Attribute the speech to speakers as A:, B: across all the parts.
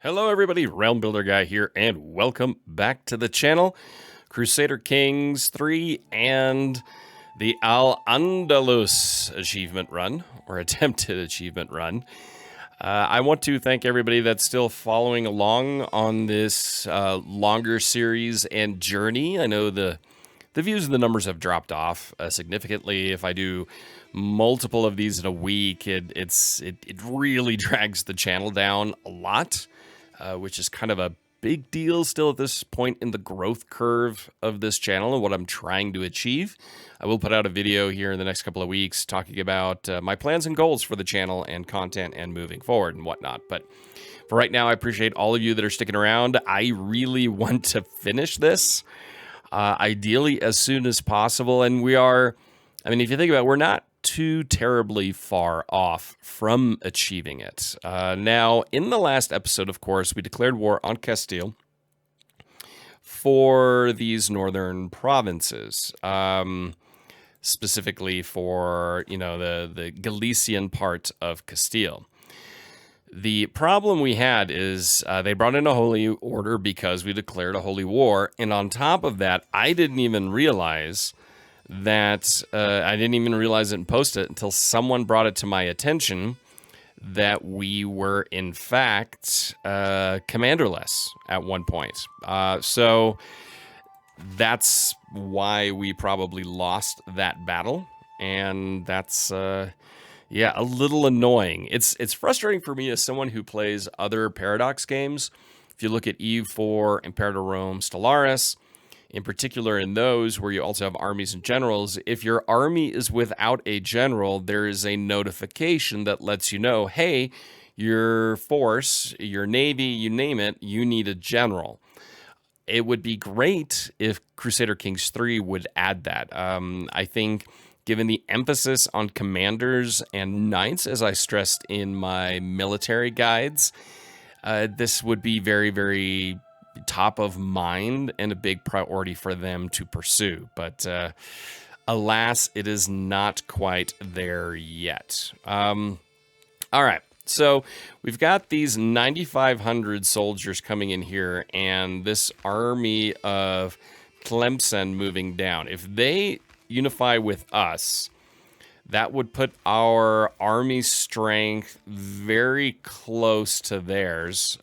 A: Hello everybody, Realm Builder Guy here, and welcome back to the channel. Crusader Kings 3 and the Al-Andalus achievement run, or attempted achievement run. I want to thank everybody that's still following along on this longer series and journey. I know the views and the numbers have dropped off significantly. If I do multiple of these in a week, it really drags the channel down a lot. Which is kind of a big deal still at this point in the growth curve of this channel and what I'm trying to achieve. I will put out a video here in the next couple of weeks talking about my plans and goals for the channel and content and moving forward and whatnot. But for right now, I appreciate all of you that are sticking around. I really want to finish this, ideally as soon as possible. And we are, I mean, if you think about it, we're not too terribly far off from achieving it. Now, in the last episode, of course, we declared war on Castile for these northern provinces, specifically for, you know, the Galician part of Castile. The problem we had is they brought in a holy order because we declared a holy war, and on top of that, I didn't even realize that I didn't even realize it and post it until someone brought it to my attention that we were, in fact, commanderless at one point. So that's why we probably lost that battle. And that's, yeah, a little annoying. It's frustrating for me as someone who plays other Paradox games. If you look at Eve 4, Imperator Rome, Stellaris, in particular in those where you also have armies and generals, if your army is without a general, there is a notification that lets you know, hey, your force, your navy, you name it, you need a general. It would be great if Crusader Kings 3 would add that. I think given the emphasis on commanders and knights, as I stressed in my military guides, this would be very, very top of mind and a big priority for them to pursue. But alas, it is not quite there yet. All right. So we've got these 9,500 soldiers coming in here and this army of Tlemcen moving down. If they unify with us, that would put our army strength very close to theirs.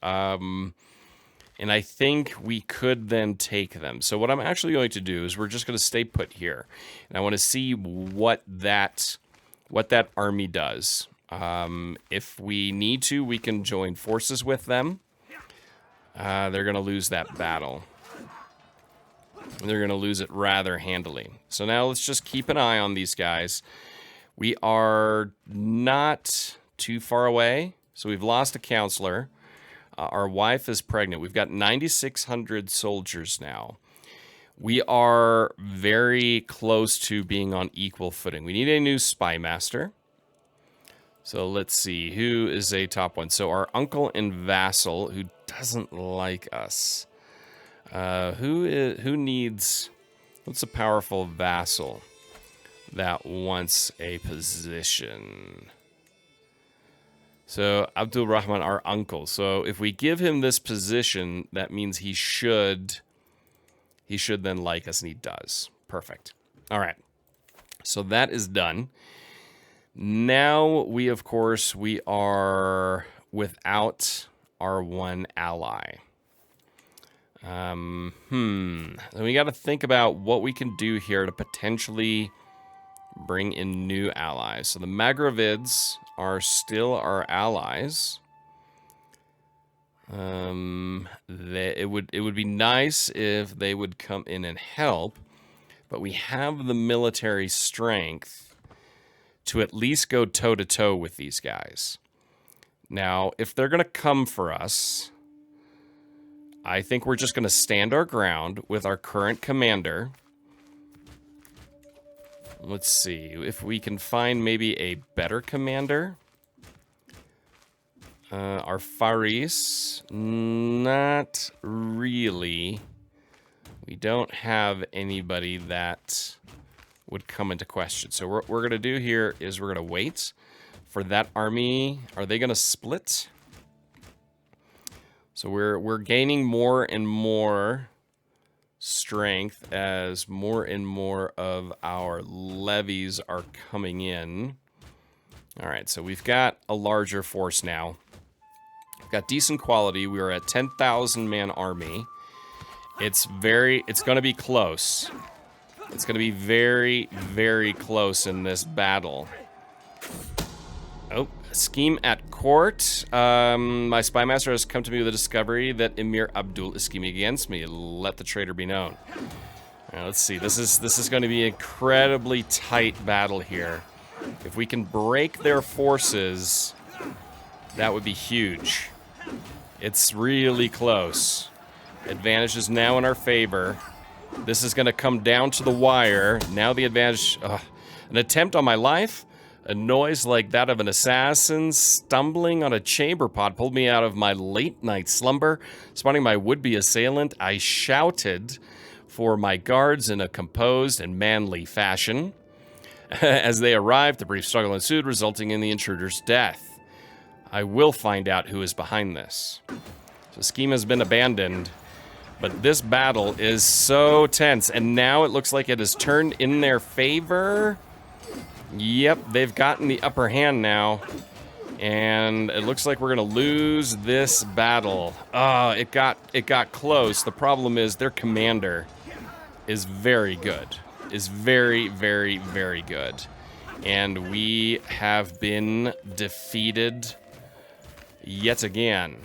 A: And I think we could then take them. So what I'm actually going to do is we're just going to stay put here. And I want to see what that army does. If we need to, we can join forces with them. They're going to lose that battle. They're going to lose it rather handily. So now let's just keep an eye on these guys. We are not too far away. So we've lost a counselor. Our wife is pregnant. We've got 9,600 soldiers now. We are very close to being on equal footing. We need a new spy master. So let's see. Who is a top one? So our uncle and vassal, who doesn't like us. Who needs... What's a powerful vassal that wants a position? So Abdul Rahman, our uncle. So if we give him this position, that means he should then like us, and he does. Perfect. All right. So that is done. Now we, of course, we are without our one ally. And we got to think about what we can do here to potentially bring in new allies. So the Maghravids are still our allies. It would be nice if they would come in and help, but we have the military strength to at least go toe-to-toe with these guys. Now, if they're going to come for us, I think we're just going to stand our ground with our current commander. Let's see if we can find maybe a better commander. Our Faris, not really. We don't have anybody that would come into question. So what we're going to do here is we're going to wait for that army. Are they going to split? So we're gaining more and more strength as more and more of our levies are coming in. All right, so we've got a larger force now. We've got decent quality. We are at 10,000 man army. It's going to be close. It's going to be very, very close in this battle. Oh, scheme at court. My spy master has come to me with a discovery that Emir Abdul is scheming against me. Let the traitor be known. All right, let's see. This is going to be an incredibly tight battle here. If we can break their forces, that would be huge. It's really close. Advantage is now in our favor. This is going to come down to the wire. Now the advantage... an attempt on my life? A noise like that of an assassin stumbling on a chamber pot pulled me out of my late-night slumber. Spotting my would-be assailant, I shouted for my guards in a composed and manly fashion. As they arrived, a brief struggle ensued, resulting in the intruder's death. I will find out who is behind this. So the scheme has been abandoned, but this battle is so tense, and now it looks like it has turned in their favor. Yep, they've gotten the upper hand now, and it looks like we're gonna lose this battle. It got close. The problem is their commander is very good. Is very, very, very good. And we have been defeated yet again.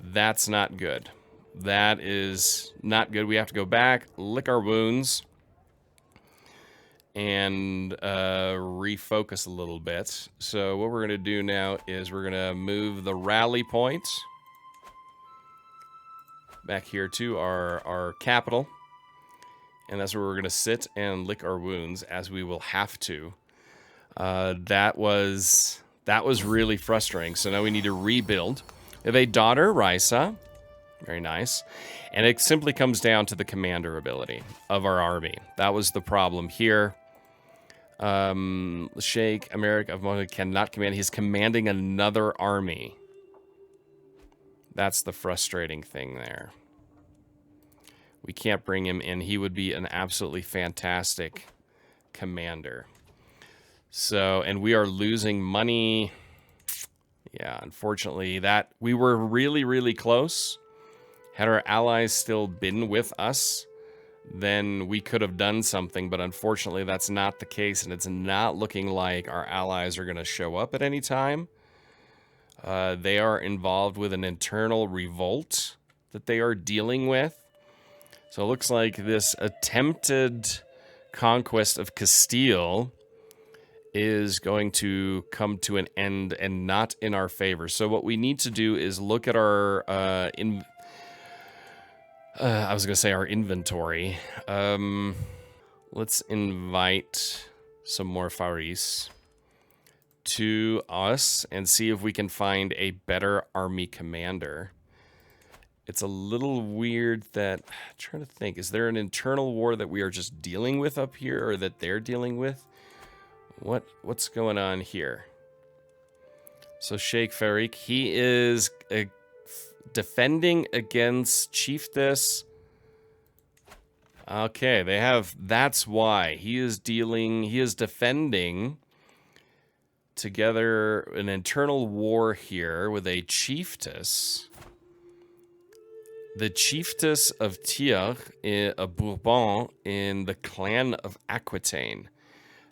A: That's not good. That is not good. We have to go back, lick our wounds, and refocus a little bit. So what we're going to do now is we're going to move the rally point back here to our capital. And that's where we're going to sit and lick our wounds, as we will have to. That was really frustrating. So now we need to rebuild. We have a daughter, Raisa. Very nice. And it simply comes down to the commander ability of our army. That was the problem here. Sheikh Americ of Mohammed cannot command. He's commanding another army. That's the frustrating thing there. We can't bring him in. He would be an absolutely fantastic commander. So, and we are losing money. Yeah, unfortunately, that we were really, really close. Had our allies still been with us, then we could have done something, but unfortunately that's not the case, and it's not looking like our allies are going to show up at any time. They are involved with an internal revolt that they are dealing with. So it looks like this attempted conquest of Castile is going to come to an end and not in our favor. So what we need to do is look at our I was going to say our inventory. Let's invite some more Faris to us and see if we can find a better army commander. It's a little weird that... I'm trying to think. Is there an internal war that we are just dealing with up here, or that they're dealing with? What's going on here? So Sheikh Farik, he is defending against Chiefess. Okay, they have... That's why. He is defending together an internal war here with a chiefess. The chiefess of Thiers, a Bourbon, in the clan of Aquitaine.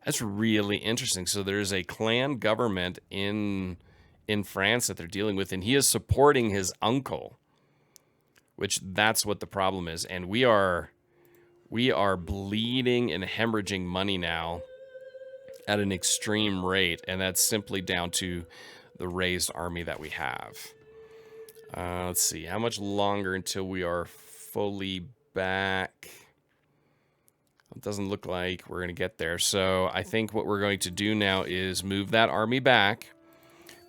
A: That's really interesting. So there's a clan government in France that they're dealing with, and he is supporting his uncle, which that's what the problem is. And we are bleeding and hemorrhaging money now at an extreme rate, and that's simply down to the raised army that we have. Let's see, how much longer until we are fully back? It doesn't look like we're going to get there. So I think what we're going to do now is move that army back.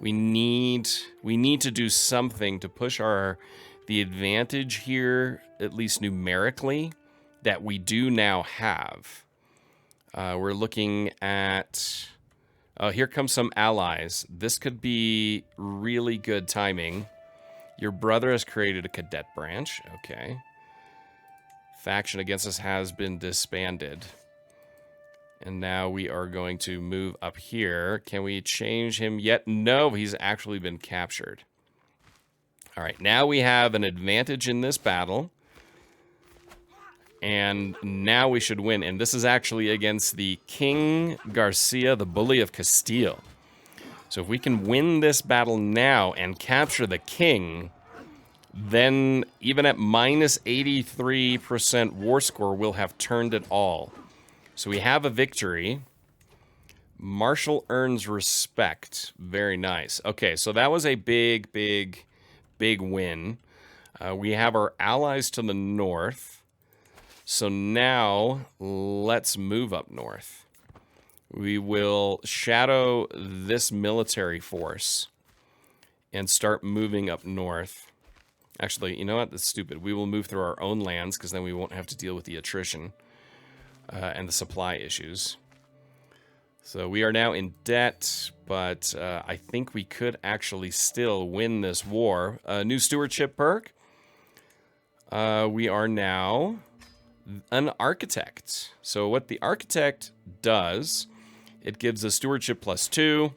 A: We need to do something to push the advantage here, at least numerically, that we do now have. We're looking at... Oh, here comes some allies. This could be really good timing. Your brother has created a cadet branch. Okay. Faction against us has been disbanded. And now we are going to move up here. Can we change him yet? No, he's actually been captured. All right, now we have an advantage in this battle. And now we should win. And this is actually against the King Garcia, the Bully of Castile. So if we can win this battle now and capture the king, then even at minus 83% war score, we'll have turned it all. So we have a victory. Marshal earns respect. Very nice. Okay, so that was a big win. We have our allies to the north. So now let's move up north. We will shadow this military force and start moving up north. Actually, you know what? That's stupid. We will move through our own lands because then we won't have to deal with the attrition and the supply issues. So we are now in debt, but I think we could actually still win this war. New stewardship perk. We are now an architect. So what the architect does, it gives a stewardship +2,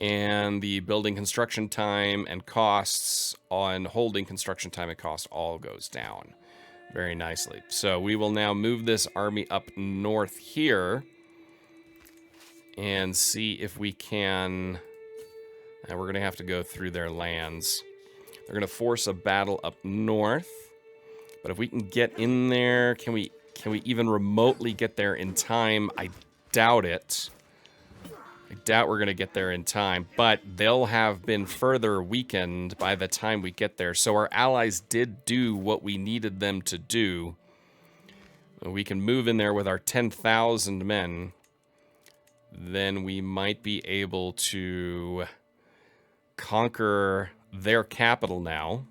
A: and the building construction time and costs on holding construction time and cost all goes down very nicely. So we will now move this army up north here and see if we can. And we're going to have to go through their lands. They're going to force a battle up north. But if we can get in there, can we even remotely get there in time? I doubt it. I doubt we're going to get there in time, but they'll have been further weakened by the time we get there. So our allies did do what we needed them to do. We can move in there with our 10,000 men. Then we might be able to conquer their capital now.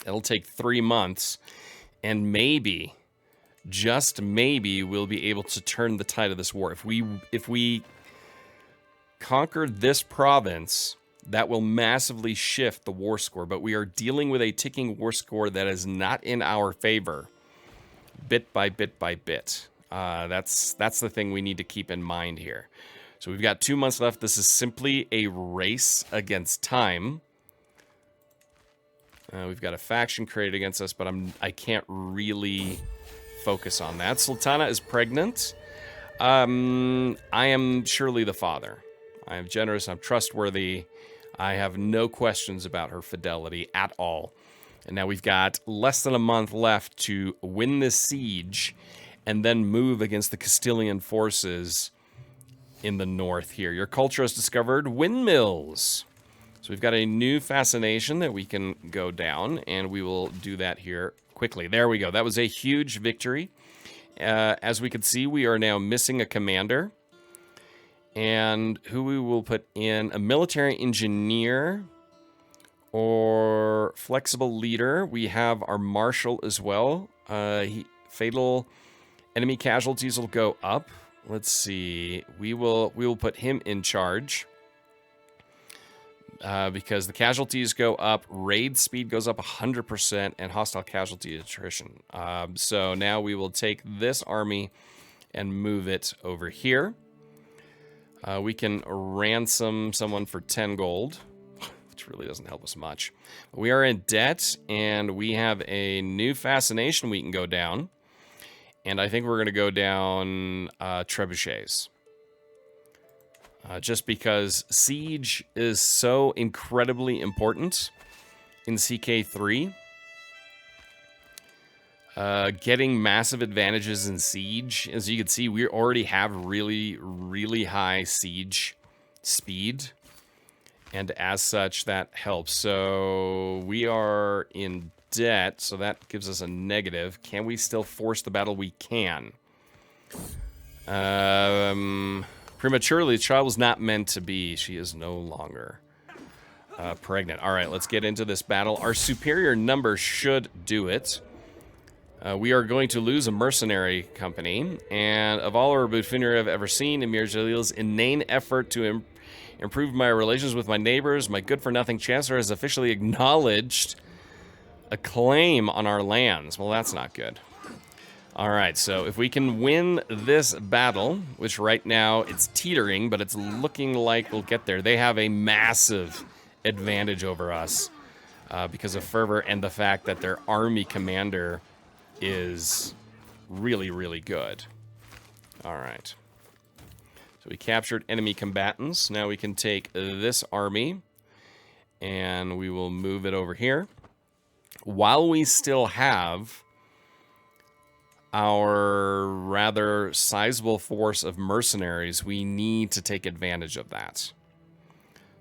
A: It'll take 3 months, and maybe, just maybe, we'll be able to turn the tide of this war. If we conquer this province, that will massively shift the war score, but we are dealing with a ticking war score that is not in our favor, bit by bit by bit. That's the thing we need to keep in mind here. So we've got 2 months left. This is simply a race against time. We've got a faction created against us, but I can't really focus on that. Sultana is pregnant. I am surely the father. I am generous. I'm trustworthy. I have no questions about her fidelity at all. And now we've got less than a month left to win this siege and then move against the Castilian forces in the north here. Your culture has discovered windmills. So we've got a new fascination that we can go down, and we will do that here quickly. There we go. That was a huge victory. As we can see, we are now missing a commander. And who we will put in, a military engineer or flexible leader. We have our marshal as well. Fatal enemy casualties will go up. Let's see. We will put him in charge. Because the casualties go up, raid speed goes up 100%, and hostile casualty attrition. So now we will take this army and move it over here. We can ransom someone for 10 gold, which really doesn't help us much. We are in debt, and we have a new fascination we can go down. And I think we're going to go down trebuchets. Just because siege is so incredibly important in CK3. Getting massive advantages in siege. As you can see, we already have really high siege speed. And as such, that helps. So we are in debt, so that gives us a negative. Can we still force the battle? We can. Prematurely, the child was not meant to be. She is no longer pregnant. All right, let's get into this battle. Our superior number should do it. We are going to lose a mercenary company, and of all our buffoonery I've ever seen, Emir Jalil's inane effort to Improved my relations with my neighbors. My good-for-nothing chancellor has officially acknowledged a claim on our lands. Well, that's not good. All right, so if we can win this battle, which right now it's teetering, but it's looking like we'll get there. They have a massive advantage over us because of fervor and the fact that their army commander is really, really good. All right. So we captured enemy combatants. Now we can take this army and we will move it over here. While we still have our rather sizable force of mercenaries, we need to take advantage of that.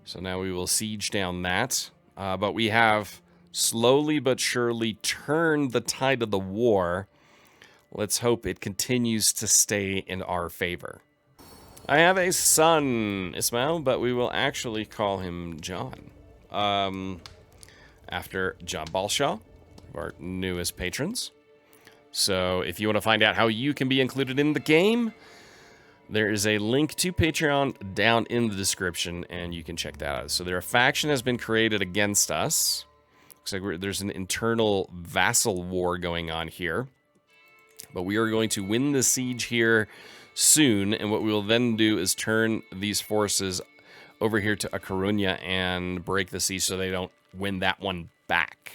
A: So now we will siege down that. But we have slowly but surely turned the tide of the war. Let's hope it continues to stay in our favor. I have a son, Ismail, but we will actually call him John. After John Balshaw, our newest patrons. So if you want to find out how you can be included in the game, there is a link to Patreon down in the description, and you can check that out. So their faction has been created against us. Looks like there's an internal vassal war going on here. But we are going to win the siege here soon, and what we will then do is turn these forces over here to A Coruña and break the siege so they don't win that one back.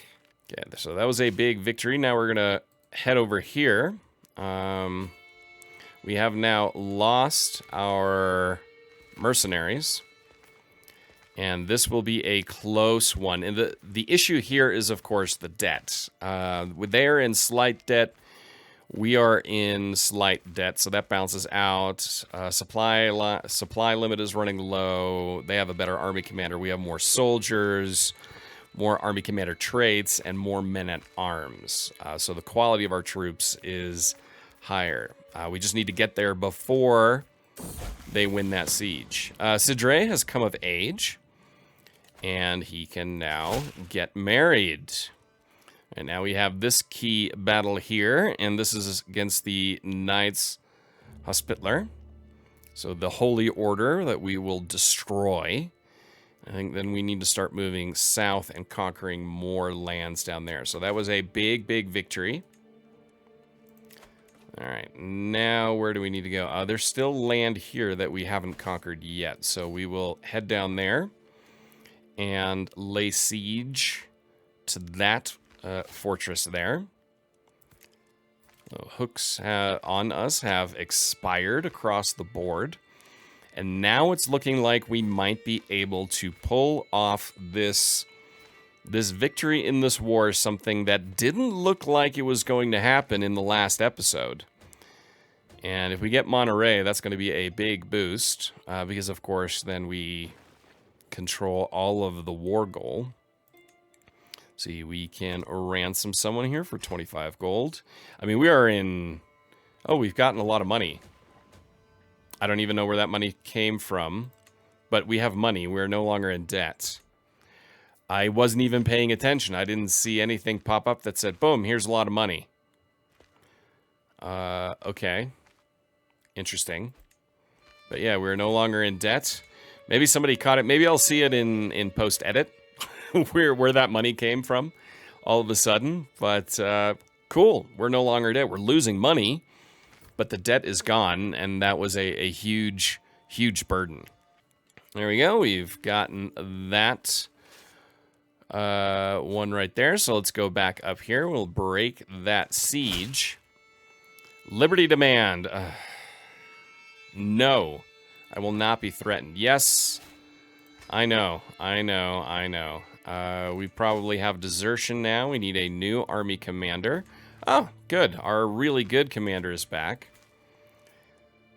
A: Okay, so that was a big victory. Now we're going to head over here. We have now lost our mercenaries, and this will be a close one. And the issue here is, of course, the debt. They're in slight debt. We are in slight debt, so that balances out. Supply limit is running low. They have a better army commander. We have more soldiers, more army commander traits, and more men at arms. So the quality of our troops is higher. We just need to get there before they win that siege. Sidre has come of age, and he can now get married. And now we have this key battle here, and this is against the Knights Hospitaller. So the Holy Order that we will destroy. I think then we need to start moving south and conquering more lands down there. So that was a big, big victory. All right, now where do we need to go? There's still land here that we haven't conquered yet. So we will head down there and lay siege to that fortress there. The hooks on us have expired across the board. And now it's looking like we might be able to pull off this victory in this war, something that didn't look like it was going to happen in the last episode. And if we get Monterey, that's going to be a big boost, because of course then we control all of the war goal. See, we can ransom someone here for 25 gold. I mean, we are in... Oh, we've gotten a lot of money. I don't even know where that money came from, but we have money. We're no longer in debt. I wasn't even paying attention. I didn't see anything pop up that said, boom, here's a lot of money. Okay. Interesting. But yeah, we're no longer in debt. Maybe somebody caught it. Maybe I'll see it in post-edit. where that money came from all of a sudden. But cool, we're no longer debt. We're losing money, but the debt is gone, and that was a huge, huge burden. There we go. We've gotten that one right there. So let's go back up here. We'll break that siege. Liberty demand. No, I will not be threatened. Yes, I know. We probably have desertion now. We need a new army commander. Oh, good. Our really good commander is back.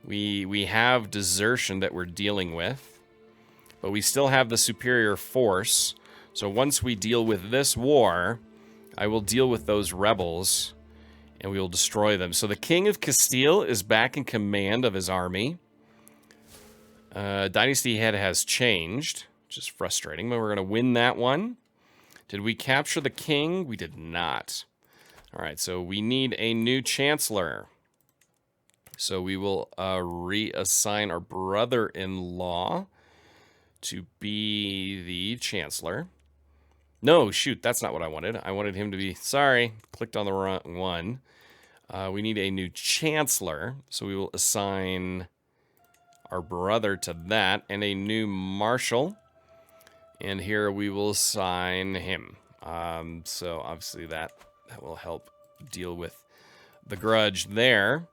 A: We have desertion that we're dealing with, but we still have the superior force. So once we deal with this war, I will deal with those rebels, and we will destroy them. So the King of Castile is back in command of his army. Dynasty head has changed, which is frustrating, but we're going to win that one. Did we capture the king? We did not. All right, so we need a new chancellor. So we will reassign our brother-in-law to be the Chancellor. No, shoot, that's not what I wanted. I wanted him to be, sorry, clicked on the wrong one. We need a new Chancellor, so we will assign our brother to that, and a new Marshal. And here we will assign him. So obviously that will help deal with the grudge there.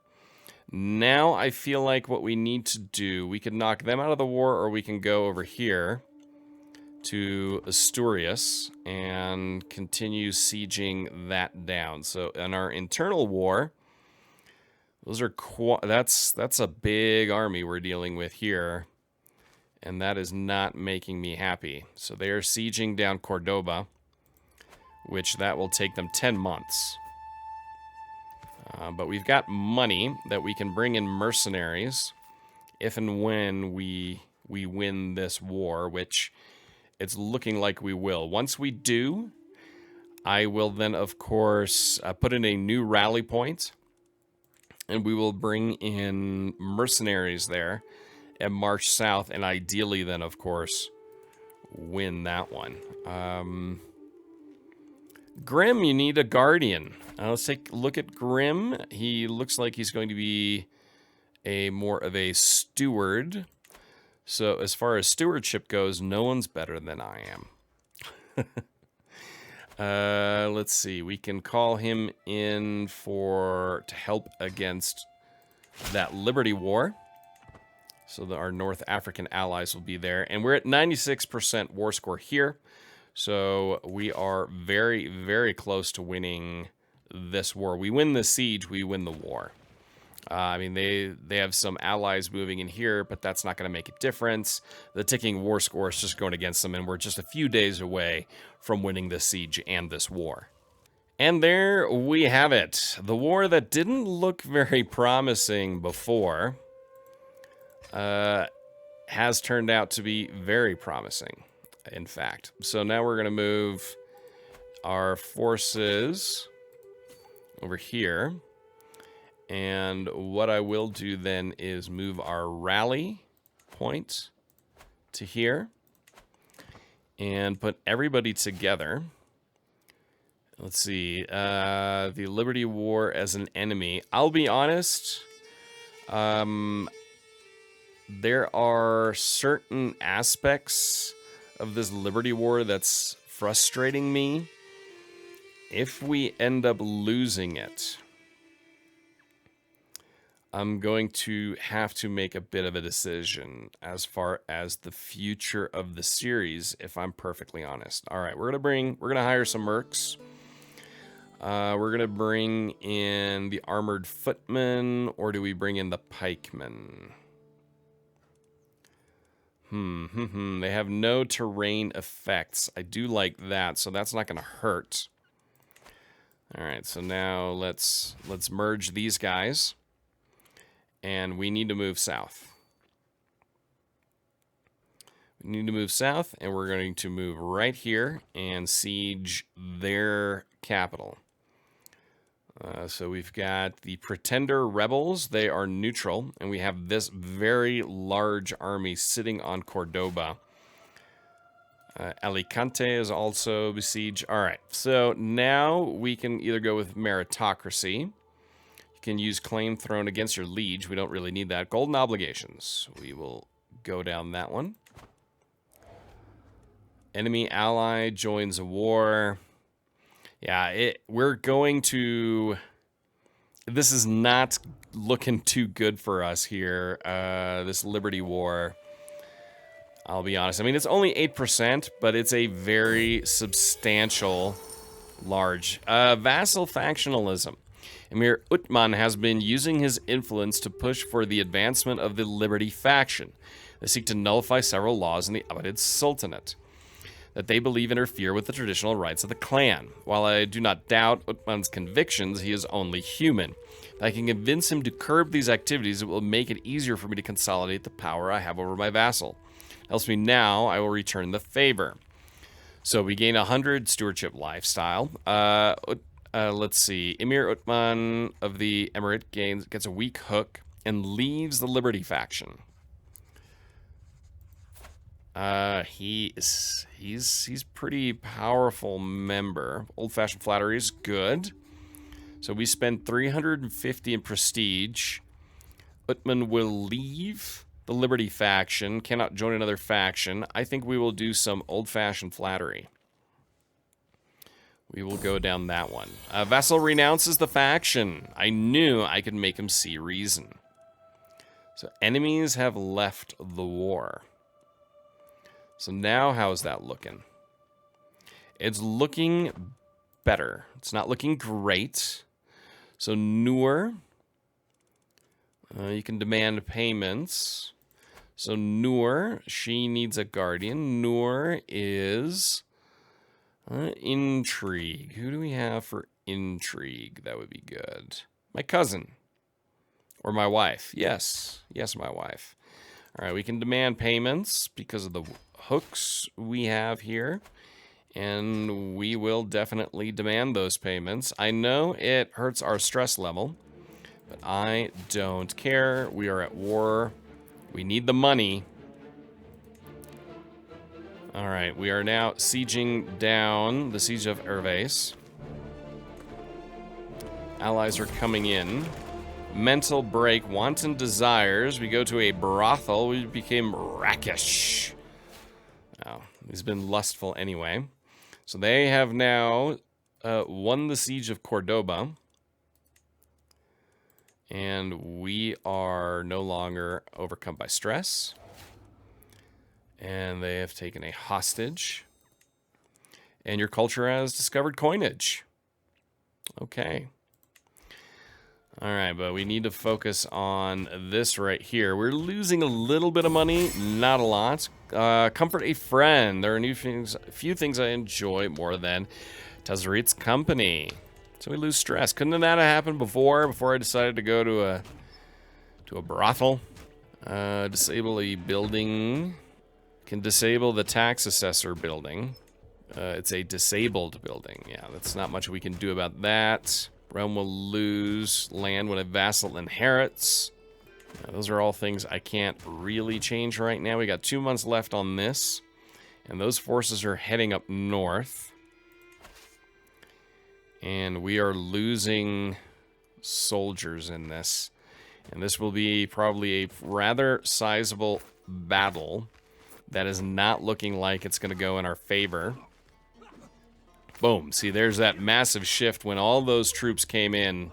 A: Now I feel like what we need to do, we can knock them out of the war, or we can go over here to Asturias and continue sieging that down. So in our internal war, those are that's a big army we're dealing with here, and that is not making me happy. So they are sieging down Cordoba, which that will take them 10 months. But we've got money that we can bring in mercenaries if and when we win this war, which it's looking like we will. Once we do, I will then, of course, put in a new rally point, and we will bring in mercenaries there and march south, and ideally then, of course, win that one. Grim, you need a guardian. Let's take a look at Grim. He looks like he's going to be more of a steward. So as far as stewardship goes, no one's better than I am. Let's see. We can call him in to help against that Liberty War. So our North African allies will be there. And we're at 96% war score here. So we are very, very close to winning this war. We win the siege, we win the war. I mean, they have some allies moving in here, but that's not going to make a difference. The ticking war score is just going against them, and we're just a few days away from winning this siege and this war. And there we have it. The war that didn't look very promising before has turned out to be very promising, in fact. So now we're going to move our forces over here. And what I will do then is move our rally point to here and put everybody together. Let's see, the Liberty War as an enemy. I'll be honest, there are certain aspects of this Liberty War that's frustrating me. If we end up losing it, I'm going to have to make a bit of a decision as far as the future of the series, if I'm perfectly honest. All right, we're gonna hire some mercs. We're gonna bring in the armored footmen, or do we bring in the pikemen? They have no terrain effects. I do like that, so that's not gonna hurt. All right, so now let's merge these guys. And we need to move south. We need to move south, and we're going to move right here and siege their capital. So we've got the Pretender rebels. They are neutral, and we have this very large army sitting on Cordoba. Alicante is also besieged. All right, so now we can either go with meritocracy. Can use claim thrown against your liege. We don't really need that. Golden obligations. We will go down that one. Enemy ally joins a war. Yeah, we're going to... This is not looking too good for us here, this Liberty War. I'll be honest. I mean, it's only 8%, but it's a very substantial, large... vassal factionalism. Emir Uthman has been using his influence to push for the advancement of the Liberty faction. They seek to nullify several laws in the Abbadid Sultanate that they believe interfere with the traditional rights of the clan. While I do not doubt Uthman's convictions, he is only human. If I can convince him to curb these activities, it will make it easier for me to consolidate the power I have over my vassal. Helps me now, I will return the favor. So we gain 100 stewardship lifestyle. Let's see. Emir Uthman of the Emirate gets a weak hook and leaves the Liberty faction. He's pretty powerful member. Old-fashioned flattery is good. So we spend 350 in prestige. Utman will leave the Liberty faction, cannot join another faction. I think we will do some old-fashioned flattery. We will go down that one. Vassal renounces the faction. I knew I could make him see reason. So enemies have left the war. So now how's that looking? It's looking better. It's not looking great. So Noor, you can demand payments. So Noor, she needs a guardian. Noor is intrigue. Who do we have for intrigue? That would be good. My cousin. Or my wife. Yes. Yes, my wife. All right, we can demand payments because of the hooks we have here. And we will definitely demand those payments. I know it hurts our stress level, but I don't care. We are at war. We need the money. All right, we are now sieging down the siege of Herves. Allies are coming in. Mental break, wanton desires. We go to a brothel. We became rakish. Oh, he's been lustful anyway. So they have now won the siege of Cordoba. And we are no longer overcome by stress. And they have taken a hostage. And your culture has discovered coinage. Okay. All right, but we need to focus on this right here. We're losing a little bit of money, not a lot. Comfort a friend. There are few things I enjoy more than Tazarit's company. So we lose stress. Couldn't that have happened before I decided to go to a brothel? Disable a building. Can disable the tax assessor building. It's a disabled building. Yeah, that's not much we can do about that. Realm will lose land when a vassal inherits. Those are all things I can't really change right now. We got 2 months left on this. And those forces are heading up north. And we are losing soldiers in this. And this will be probably a rather sizable battle that is not looking like it's going to go in our favor. Boom. See, there's that massive shift when all those troops came in.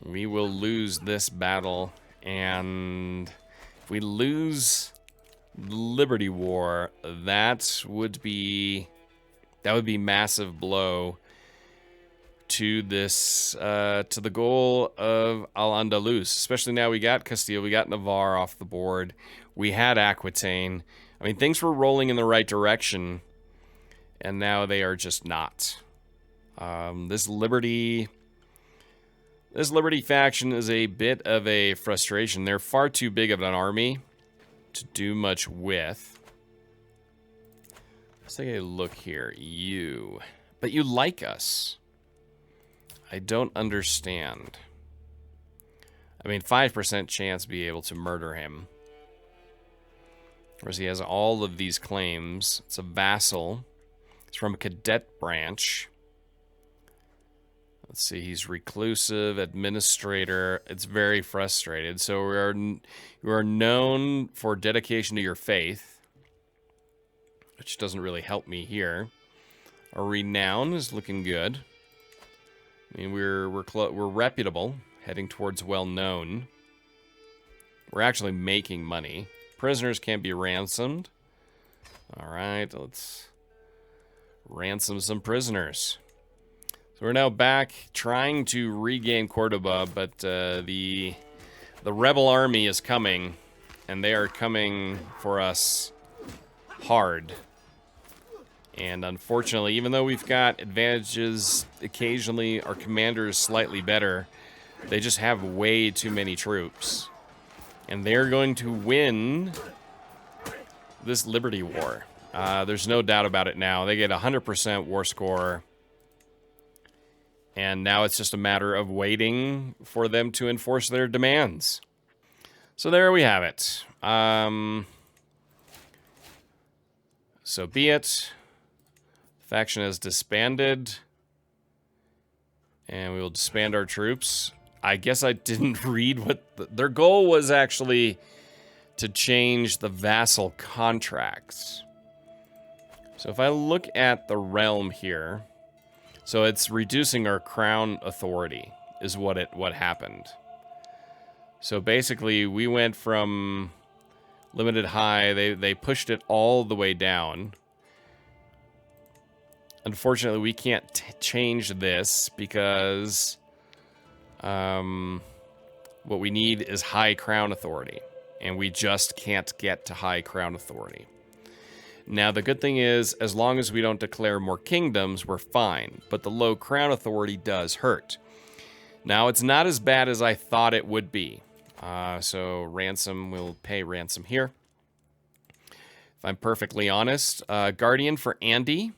A: We will lose this battle. And if we lose the Liberty War, that would be massive blow to this to the goal of Al-Andalus. Especially now we got Castile, we got Navarre off the board. We had Aquitaine. I mean, things were rolling in the right direction. And now they are just not. This Liberty faction is a bit of a frustration. They're far too big of an army to do much with. Let's take a look here. But you like us. I don't understand. I mean, 5% chance to be able to murder him. Whereas he has all of these claims. It's a vassal. It's from a cadet branch. Let's see, he's reclusive, administrator. It's very frustrated. So we are known for dedication to your faith, which doesn't really help me here. Our renown is looking good. I mean, we're reputable, heading towards well-known. We're actually making money. Prisoners can be ransomed. All right, let's ransom some prisoners. So we're now back trying to regain Cordoba, but the rebel army is coming, and they are coming for us hard. And unfortunately, even though we've got advantages, occasionally our commander is slightly better, they just have way too many troops. And they're going to win this Liberty War. There's no doubt about it now. They get 100% war score. And now it's just a matter of waiting for them to enforce their demands. So there we have it. So be it. Faction has disbanded. And we will disband our troops. I guess I didn't read what... their goal was actually to change the vassal contracts. So if I look at the realm here... So it's reducing our crown authority is what happened. So basically we went from limited high, they pushed it all the way down. Unfortunately, we can't change this because what we need is high crown authority, and we just can't get to high crown authority. Now, the good thing is, as long as we don't declare more kingdoms, we're fine. But the low crown authority does hurt. Now, it's not as bad as I thought it would be. So, ransom, we'll pay ransom here. If I'm perfectly honest. Guardian for Andy.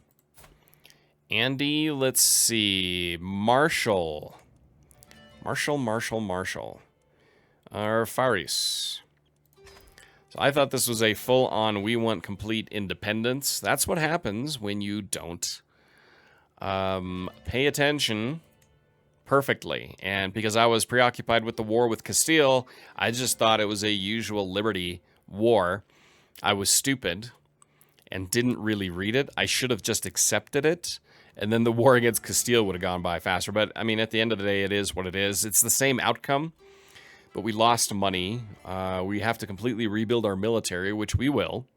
A: Andy, let's see. Marshall. Marshall. Faris. So I thought this was a full-on, we want complete independence. That's what happens when you don't pay attention perfectly. And because I was preoccupied with the war with Castile, I just thought it was a usual liberty war. I was stupid and didn't really read it. I should have just accepted it. And then the war against Castile would have gone by faster. But, I mean, at the end of the day, it is what it is. It's the same outcome. But we lost money. We have to completely rebuild our military, which we will.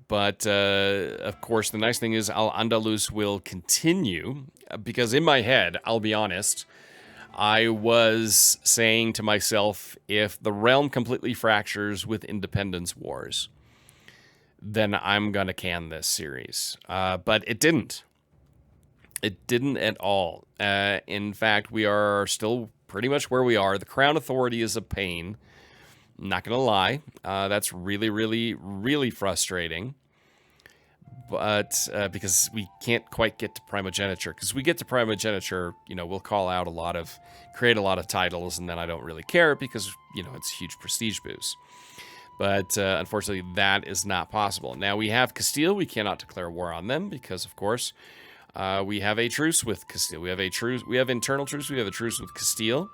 A: But, of course, the nice thing is Al-Andalus will continue. Because in my head, I'll be honest, I was saying to myself, if the realm completely fractures with independence wars, then I'm going to can this series. But it didn't. It didn't at all. In fact, we are still pretty much where we are. The Crown Authority is a pain. I'm not going to lie. That's really, really, really frustrating. But because we can't quite get to primogeniture. Because we get to primogeniture, you know, we'll create a lot of titles, and then I don't really care because, you know, it's a huge prestige boost. But unfortunately, that is not possible. Now, we have Castile. We cannot declare war on them because, of course, we have a truce with Castile. We have internal truce. We have a truce with Castile.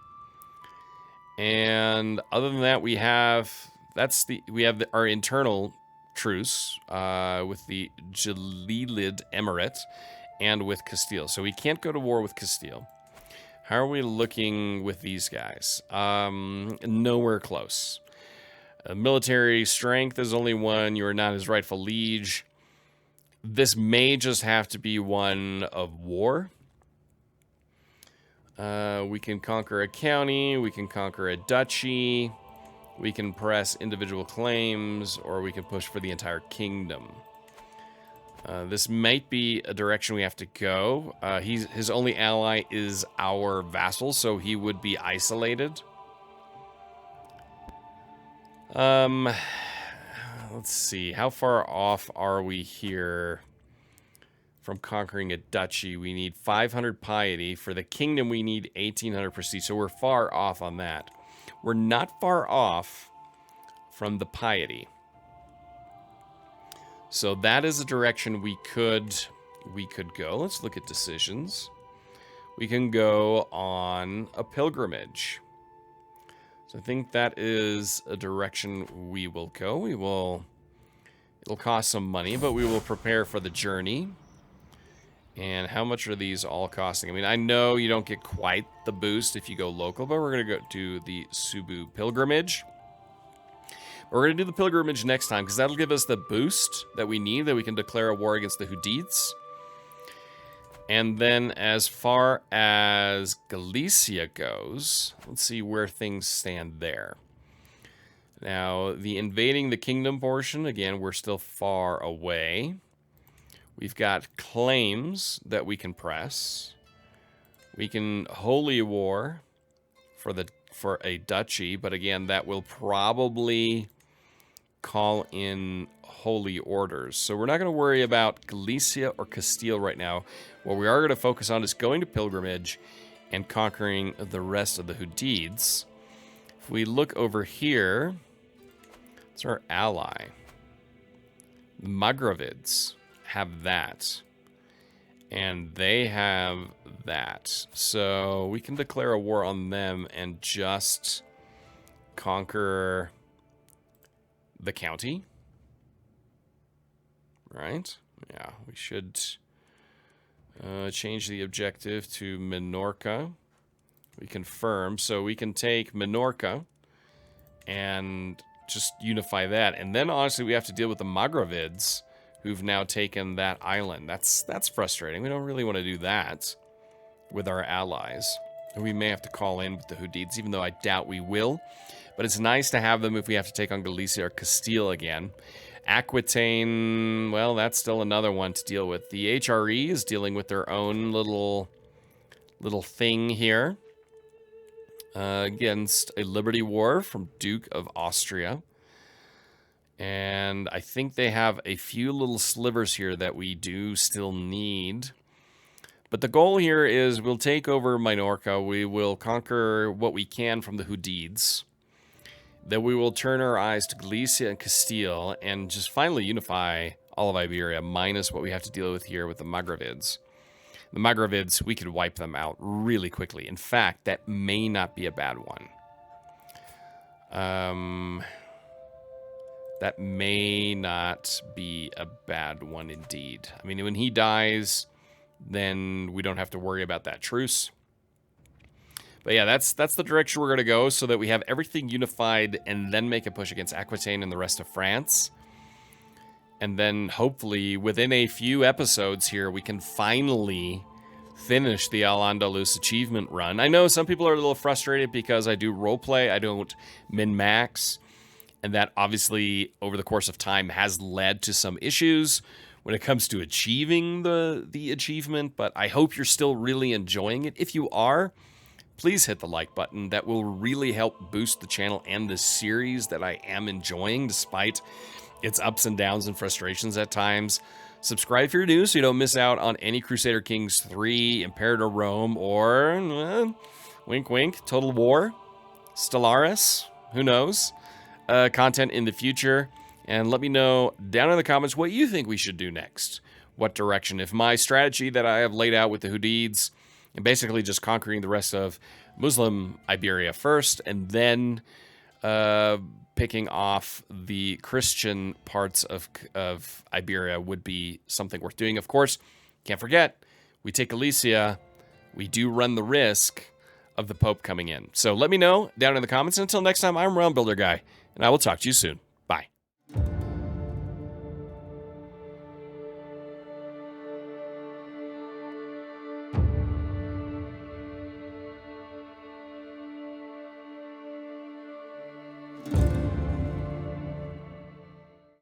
A: And other than that, we have our internal truce with the Jalilid Emirate and with Castile. So we can't go to war with Castile. How are we looking with these guys? Nowhere close. Military strength is only 1. You are not his rightful liege. This may just have to be one of war. We can conquer a county. We can conquer a duchy. We can press individual claims, or we can push for the entire kingdom. This might be a direction we have to go. His only ally is our vassal, so he would be isolated. Let's see. How far off are we here from conquering a duchy? We need 500 piety. For the kingdom, we need 1,800 prestige. So we're far off on that. We're not far off from the piety. So that is a direction we could go. Let's look at decisions. We can go on a pilgrimage. So I think that is a direction we will go. It'll cost some money, but we will prepare for the journey. And how much are these all costing? I mean, I know you don't get quite the boost if you go local, but we're going to go to the Subu pilgrimage. We're going to do the pilgrimage next time, because that'll give us the boost that we need, that we can declare a war against the Hudids. And then as far as Galicia goes, let's see where things stand there. Now, the invading the kingdom portion, again, we're still far away. We've got claims that we can press. We can holy war for a duchy, but again, that will probably call in holy orders. So we're not going to worry about Galicia or Castile right now. What we are going to focus on is going to pilgrimage and conquering the rest of the Hudids. If we look over here, it's our ally. Magravids have that. And they have that. So we can declare a war on them and just conquer the county. Right? Yeah, we should change the objective to Minorca. We confirm. So we can take Minorca and just unify that. And then, honestly, we have to deal with the Magravids, who've now taken that island. That's frustrating. We don't really want to do that with our allies. We may have to call in with the Hudids, even though I doubt we will. But it's nice to have them if we have to take on Galicia or Castile again. Aquitaine, well, that's still another one to deal with. The HRE is dealing with their own little thing here against a Liberty War from Duke of Austria. And I think they have a few little slivers here that we do still need. But the goal here is we'll take over Minorca. We will conquer what we can from the Hudids. Then we will turn our eyes to Galicia and Castile and just finally unify all of Iberia, minus what we have to deal with here with the Magravids. The Magravids, we could wipe them out really quickly. In fact, that may not be a bad one. That may not be a bad one indeed. I mean, when he dies, then we don't have to worry about that truce. But yeah, that's the direction we're going to go so that we have everything unified and then make a push against Aquitaine and the rest of France. And then hopefully within a few episodes here, we can finally finish the Al-Andalus achievement run. I know some people are a little frustrated because I do roleplay, I don't min-max. And that obviously, over the course of time, has led to some issues when it comes to achieving the achievement. But I hope you're still really enjoying it. If you are, please hit the like button. That will really help boost the channel and the series that I am enjoying, despite its ups and downs and frustrations at times. Subscribe if you're new so you don't miss out on any Crusader Kings 3, Imperator Rome, or, wink wink, Total War, Stellaris, who knows, content in the future. And let me know down in the comments what you think we should do next. What direction. If my strategy that I have laid out with the Hudids, and basically just conquering the rest of Muslim Iberia first, and then picking off the Christian parts of Iberia would be something worth doing. Of course, can't forget, we take Galicia, we do run the risk of the Pope coming in. So let me know down in the comments. And until next time, I'm Realm Builder Guy, and I will talk to you soon.